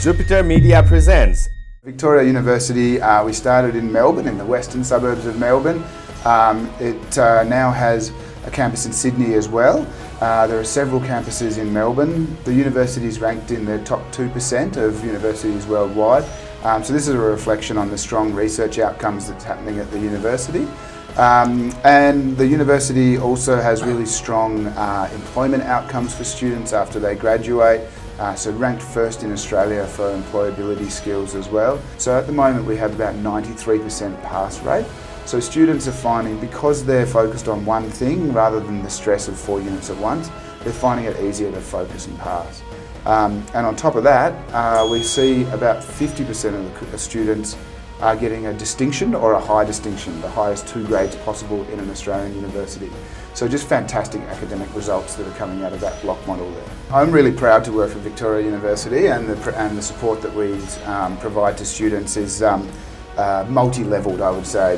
Jupiter Media presents Victoria University, we started in Melbourne, in the western suburbs of Melbourne. It now has a campus in Sydney as well. There are several campuses in Melbourne. The university is ranked in the top 2% of universities worldwide. So this is a reflection on the strong research outcomes that's happening at the university. And the university also has really strong employment outcomes for students after they graduate. So ranked first in Australia for employability skills as well. So at the moment we have about 93% pass rate. So students are finding, because they're focused on one thing rather than the stress of 4 units at once, they're finding it easier to focus and pass. And on top of that, we see about 50% of the students are getting a distinction or a high distinction, the highest 2 grades possible in an Australian university. So just fantastic academic results that are coming out of that block model there. I'm really proud to work for Victoria University, and the support that we provide to students is multi-leveled, I would say.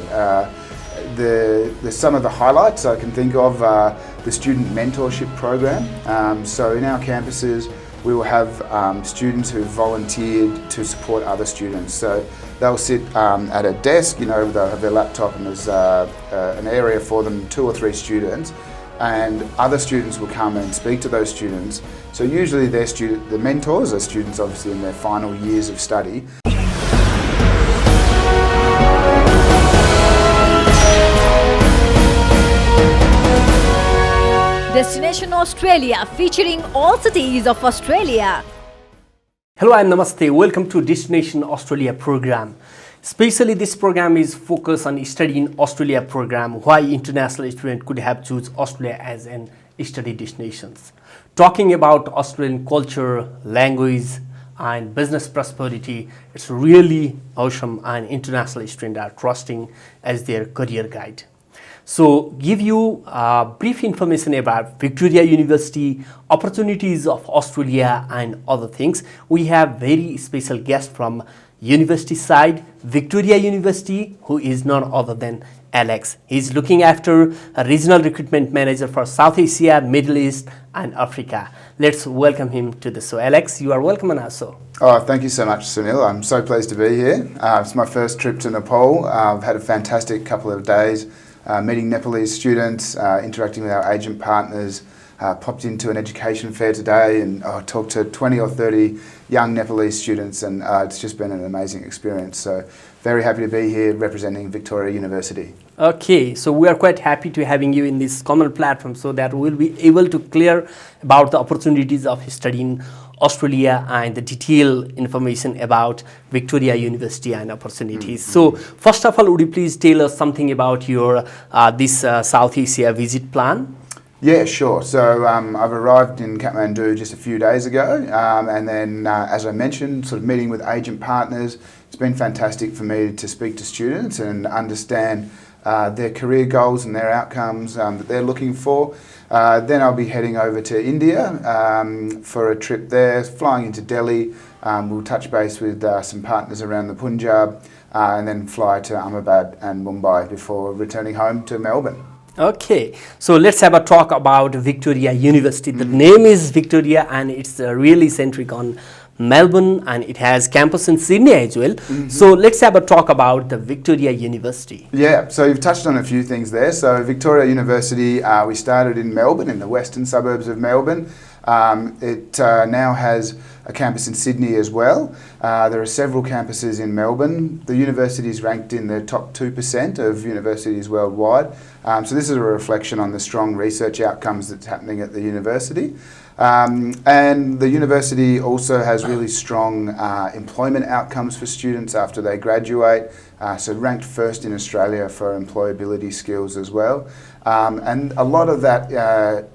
Some of the highlights I can think of are the student mentorship program. So in our campuses we will have students who volunteered to support other students. So they'll sit at a desk, they'll have their laptop, and there's an area for them, 2 or 3 students, and other students will come and speak to those students. So usually the mentors are students obviously in their final years of study. Destination Australia, featuring all cities of Australia. Hello and Namaste. Welcome to Destination Australia program. Especially this program is focused on study in Australia program, why international student could have choose Australia as an study destinations. Talking about Australian culture, language and business prosperity, it's really awesome, and international students are trusting as their career guide. So give you brief information about Victoria University, opportunities of Australia and other things. We have very special guest from university side, Victoria University, who is none other than Alex. He's looking after a regional recruitment manager for South Asia, Middle East and Africa. Let's welcome him to the show. Alex, you are welcome on our show. Oh, thank you so much, Sunil. I'm so pleased to be here. It's my first trip to Nepal. I've had a fantastic couple of days. Meeting Nepalese students, interacting with our agent partners, popped into an education fair today and talked to 20 or 30 young Nepalese students, and it's just been an amazing experience. So very happy to be here representing Victoria University. Okay, so we are quite happy to having you in this common platform so that we'll be able to clear about the opportunities of studying Australia and the detailed information about Victoria University and opportunities. So first of all, would you please tell us something about your this South Asia visit plan? Yeah, sure. So I've arrived in Kathmandu just a few days ago, and then as I mentioned, sort of meeting with agent partners. It's been fantastic for me to speak to students and understand their career goals and their outcomes that they're looking for. Then I'll be heading over to India for a trip there, flying into Delhi. We'll touch base with some partners around the Punjab, and then fly to Ahmedabad and Mumbai before returning home to Melbourne. Okay, so let's have a talk about Victoria University. The name is Victoria and it's really centric on Melbourne, and it has campus in Sydney as well. So let's have a talk about the Victoria University. Yeah, so you've touched on a few things there. So Victoria University, we started in Melbourne, in the western suburbs of Melbourne. It now has a campus in Sydney as well. There are several campuses in Melbourne. The university is ranked in the top 2% of universities worldwide. So this is a reflection on the strong research outcomes that's happening at the university. And the university also has really strong employment outcomes for students after they graduate. So ranked first in Australia for employability skills as well. And a lot of that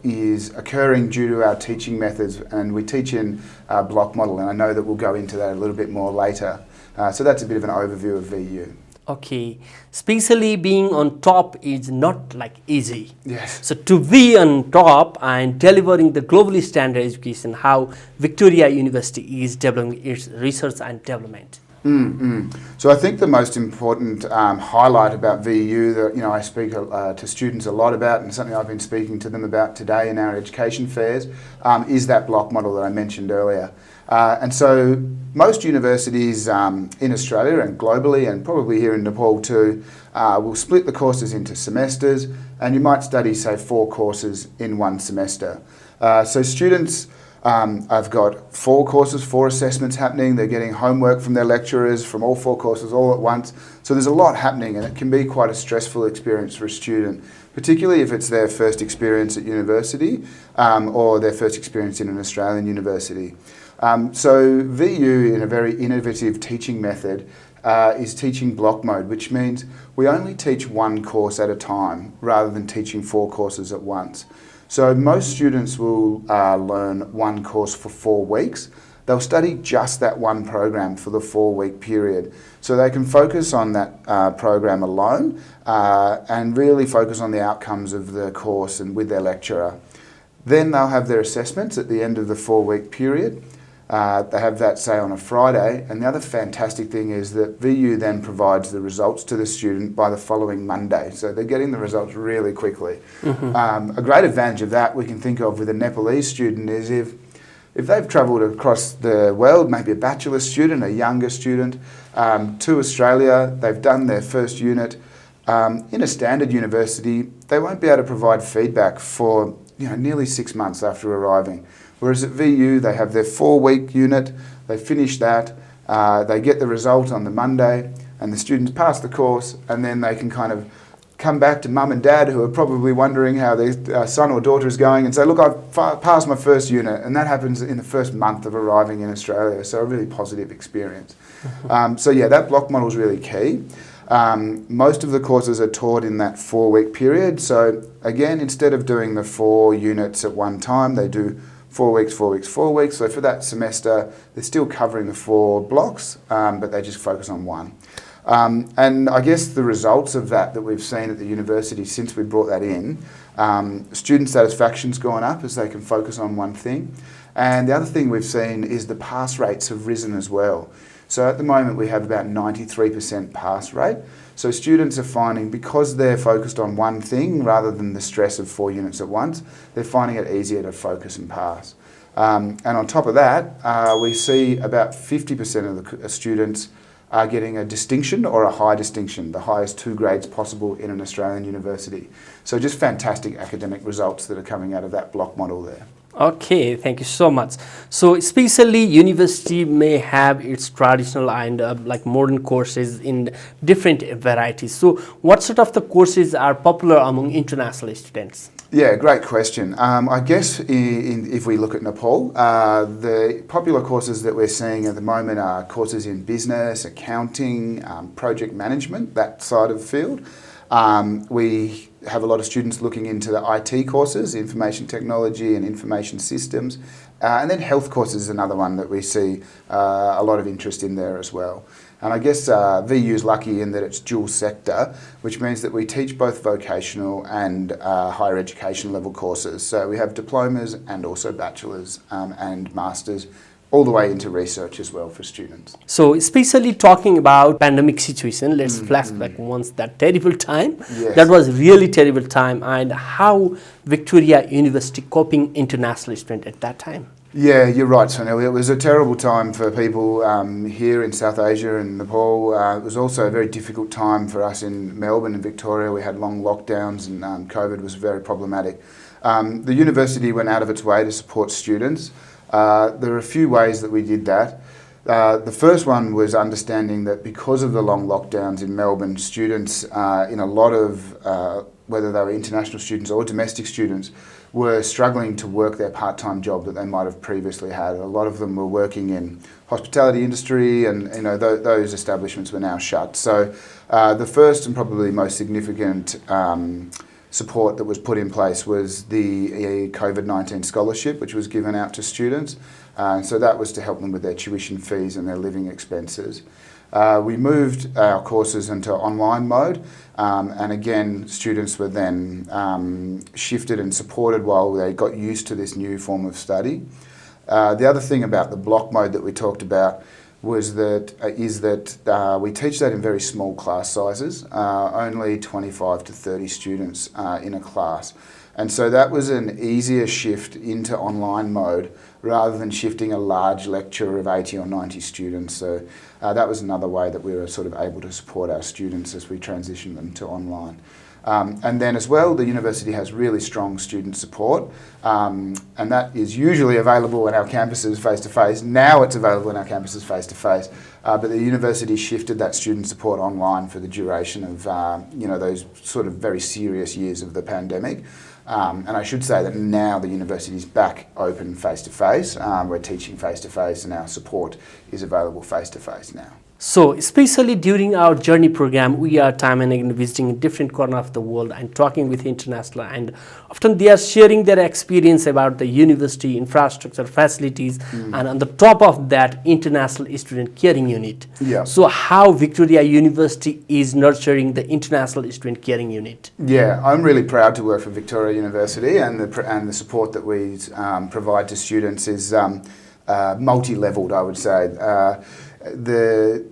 is occurring due to our teaching methods, and we teach in block model, and I know that we'll go into that a little bit more later. So that's a bit of an overview of VU. Okay, especially being on top is not like easy. Yes. So to be on top and delivering the globally standard education, how Victoria University is developing its research and development. So I think the most important highlight about VU that I speak to students a lot about, and something I've been speaking to them about today in our education fairs, is that block model that I mentioned earlier. And so most universities in Australia and globally, and probably here in Nepal too, will split the courses into semesters, and you might study, say, 4 courses in one semester. So students have got 4 courses, 4 assessments happening. They're getting homework from their lecturers from all 4 courses all at once. So there's a lot happening, and it can be quite a stressful experience for a student, particularly if it's their first experience at university or their first experience in an Australian university. So VU, in a very innovative teaching method, is teaching block mode, which means we only teach 1 course at a time rather than teaching 4 courses at once. So most students will learn 1 course for 4 weeks. They'll study just that 1 program for the 4-week period. So they can focus on that program alone and really focus on the outcomes of the course and with their lecturer. Then they'll have their assessments at the end of the 4-week period. They have that, say, on a Friday, and the other fantastic thing is that VU then provides the results to the student by the following Monday, so they're getting the results really quickly. A great advantage of that we can think of with a Nepalese student is if they've travelled across the world, maybe a bachelor student, a younger student, to Australia, they've done their first unit, in a standard university, they won't be able to provide feedback for nearly 6 months after arriving. Whereas at VU, they have their 4-week unit, they finish that, they get the result on the Monday, and the students pass the course, and then they can kind of come back to mum and dad, who are probably wondering how their son or daughter is going, and say, look, I've passed my first unit, and that happens in the first month of arriving in Australia, so a really positive experience. So yeah, that block model is really key. Most of the courses are taught in that 4-week period, so again, instead of doing the 4 units at one time, they do 4 weeks, 4 weeks, 4 weeks. So for that semester, they're still covering the 4 blocks, but they just focus on 1. And I guess the results of that we've seen at the university since we brought that in, student satisfaction's gone up as they can focus on one thing. And the other thing we've seen is the pass rates have risen as well. So at the moment we have about 93% pass rate. So students are finding, because they're focused on one thing rather than the stress of 4 units at once, they're finding it easier to focus and pass. And on top of that, we see about 50% of the students are getting a distinction or a high distinction, the highest 2 grades possible in an Australian university. So just fantastic academic results that are coming out of that block model there. Okay, thank you so much. So especially university may have its traditional and like modern courses in different varieties. So what sort of the courses are popular among international students? Yeah, great question. I guess if we look at Nepal, the popular courses that we're seeing at the moment are courses in business, accounting, project management, that side of the field. We have a lot of students looking into the IT courses, information technology and information systems, and then health courses is another one that we see a lot of interest in there as well. And I guess VU is lucky in that it's dual sector, which means that we teach both vocational and higher education level courses. So we have diplomas and also bachelors and masters, all the way into research as well for students. So especially talking about pandemic situation, let's flashback once that terrible time. Yes. That was really terrible time, and how Victoria University coping international student at that time? Yeah, you're right, Sunil. It was a terrible time for people here in South Asia and Nepal. It was also a very difficult time for us in Melbourne and Victoria. We had long lockdowns and COVID was very problematic. The university went out of its way to support students. There are a few ways that we did that. The first one was understanding that because of the long lockdowns in Melbourne, students in a lot of, whether they were international students or domestic students, were struggling to work their part-time job that they might have previously had. A lot of them were working in hospitality industry, and those establishments were now shut. So the first and probably most significant support that was put in place was the COVID-19 scholarship, which was given out to students. So that was to help them with their tuition fees and their living expenses. We moved our courses into online mode, and again, students were then shifted and supported while they got used to this new form of study. The other thing about the block mode that we talked about is that we teach that in very small class sizes, only 25 to 30 students in a class. And so that was an easier shift into online mode rather than shifting a large lecture of 80 or 90 students. So that was another way that we were sort of able to support our students as we transitioned them to online. And then as well, the university has really strong student support, and that is usually available in our campuses face-to-face. Now it's available in our campuses face-to-face, but the university shifted that student support online for the duration of those sort of very serious years of the pandemic. And I should say that now the university is back open face-to-face. We're teaching face-to-face, and our support is available face-to-face now. So, especially during our journey program, we are time and again visiting different corners of the world and talking with international, and often they are sharing their experience about the university infrastructure, facilities, and on the top of that, international student caring unit. Yeah. So, how Victoria University is nurturing the international student caring unit? Yeah, I'm really proud to work for Victoria University, and the support that we provide to students is multi-leveled, I would say.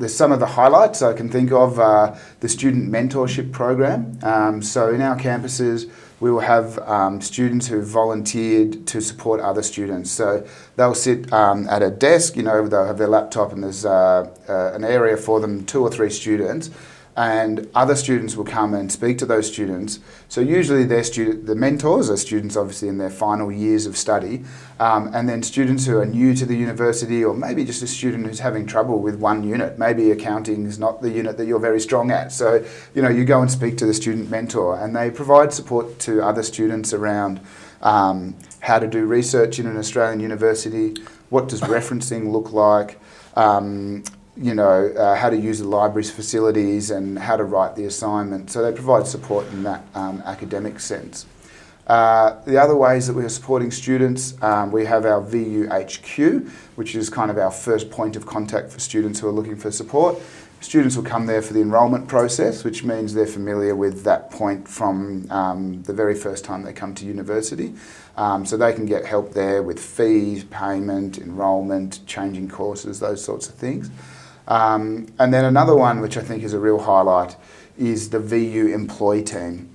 Some of the highlights I can think of are the student mentorship program. So in our campuses, we will have students who volunteered to support other students. So they'll sit at a desk, they'll have their laptop, and there's an area for them, 2 or 3 students, and other students will come and speak to those students. So usually the mentors are students obviously in their final years of study, and then students who are new to the university, or maybe just a student who's having trouble with one unit. Maybe accounting is not the unit that you're very strong at. So, you go and speak to the student mentor, and they provide support to other students around how to do research in an Australian university, what does referencing look like, how to use the library's facilities, and how to write the assignment. So they provide support in that academic sense. The other ways that we are supporting students, we have our VUHQ, which is kind of our first point of contact for students who are looking for support. Students will come there for the enrolment process, which means they're familiar with that point from the very first time they come to university. So they can get help there with fees, payment, enrolment, changing courses, those sorts of things. And then another one, which I think is a real highlight, is the VU Employ team.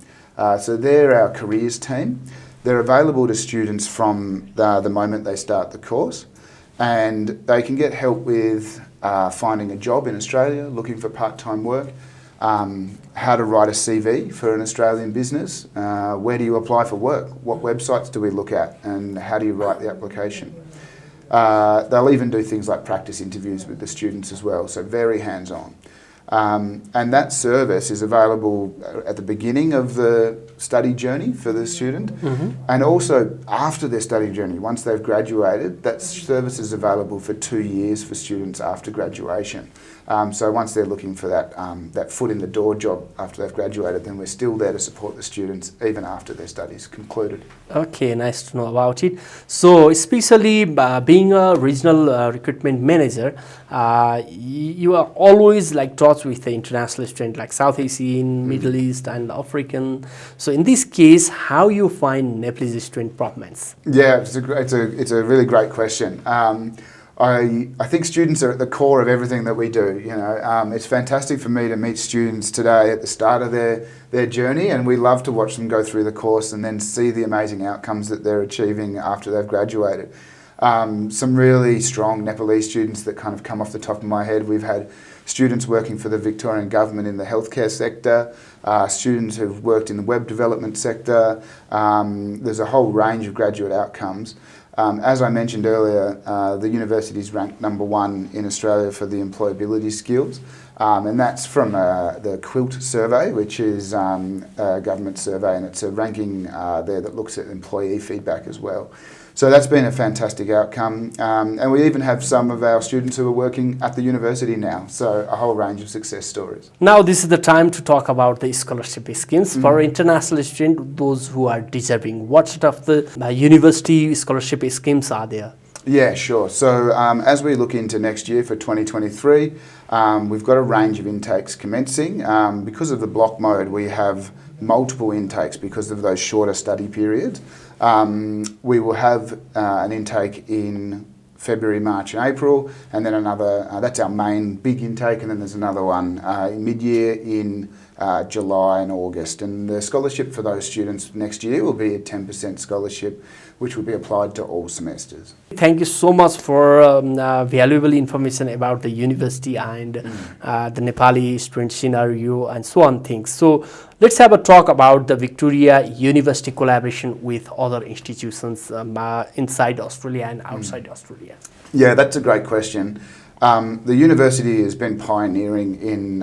So they're our careers team. They're available to students from the moment they start the course, and they can get help with finding a job in Australia, looking for part-time work, how to write a CV for an Australian business, where do you apply for work, what websites do we look at, and how do you write the application. They'll even do things like practice interviews with the students as well, so very hands-on. And that service is available at the beginning of the study journey for the student, and also after their study journey. Once they've graduated, that service is available for 2 years for students after graduation. So once they're looking for that foot in the door job after they've graduated, then we're still there to support the students even after their studies concluded. Okay, nice to know about it. So especially being a regional recruitment manager, you are always like touch with the international student like South Asian, Middle East and African. So in this case, how you find Nepalese student performance? Yeah, it's a really great question. I think students are at the core of everything that we do. It's fantastic for me to meet students today at the start of their journey, and we love to watch them go through the course and then see the amazing outcomes that they're achieving after they've graduated. Some really strong Nepalese students that kind of come off the top of my head. We've had students working for the Victorian government in the healthcare sector, students who've worked in the web development sector. There's a whole range of graduate outcomes. As I mentioned earlier, the university is ranked #1 in Australia for the employability skills, and that's from the QUILT survey, which is a government survey, and it's a ranking there that looks at employee feedback as well. So that's been a fantastic outcome, and we even have some of our students who are working at the university now, so a whole range of success stories. Now this is the time to talk about the scholarship schemes for international students, those who are deserving. What sort of the university scholarship schemes are there? Yeah, sure. So as we look into next year for 2023, we've got a range of intakes commencing. Because of the block mode, we have multiple intakes because of those shorter study periods. We will have an intake in February, March and April, and then another, that's our main big intake, and then there's another one in mid-year in July and August. And the scholarship for those students next year will be a 10% scholarship, which will be applied to all semesters. Thank you so much for valuable information about the university and the Nepali student scenario and so on things. So let's have a talk about the Victoria University collaboration with other institutions inside Australia and outside Australia. Yeah, that's a great question. The university has been pioneering in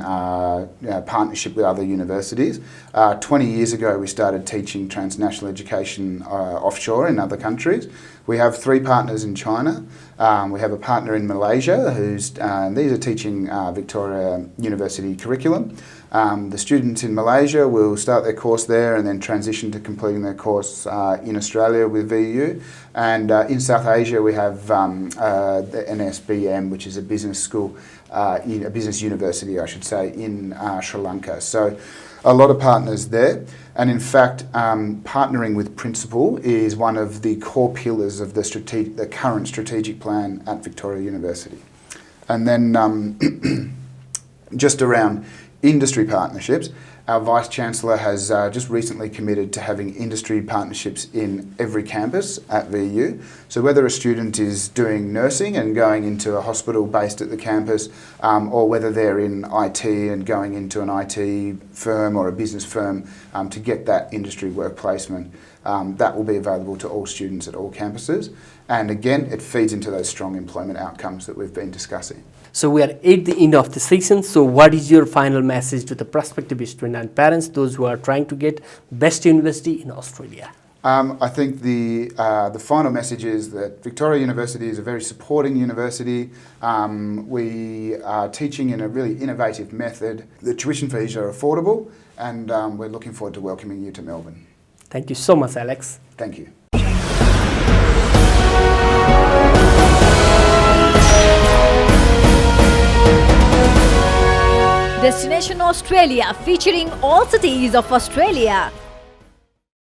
partnership with other universities. 20 years ago, we started teaching transnational education offshore in other countries. We have 3 partners in China. We have a partner in Malaysia these are teaching Victoria University curriculum. The students in Malaysia will start their course there and then transition to completing their course in Australia with VU. And in South Asia, we have the NSBM, which is a business school, a business university, I should say, in Sri Lanka. So a lot of partners there. And in fact, partnering with Principal is one of the core pillars of the current strategic plan at Victoria University. And then just around industry partnerships, our Vice-Chancellor has just recently committed to having industry partnerships in every campus at VU. So whether a student is doing nursing and going into a hospital based at the campus, or whether they're in IT and going into an IT firm or a business firm to get that industry work placement, that will be available to all students at all campuses. And again, it feeds into those strong employment outcomes that we've been discussing. So we are at the end of the session. So what is your final message to the prospective student and parents, those who are trying to get best university in Australia? I think the final message is that Victoria University is a very supporting university. We are teaching in a really innovative method. The tuition fees are affordable, and we're looking forward to welcoming you to Melbourne. Thank you so much, Alex. Thank you. Destination Australia, featuring all cities of Australia.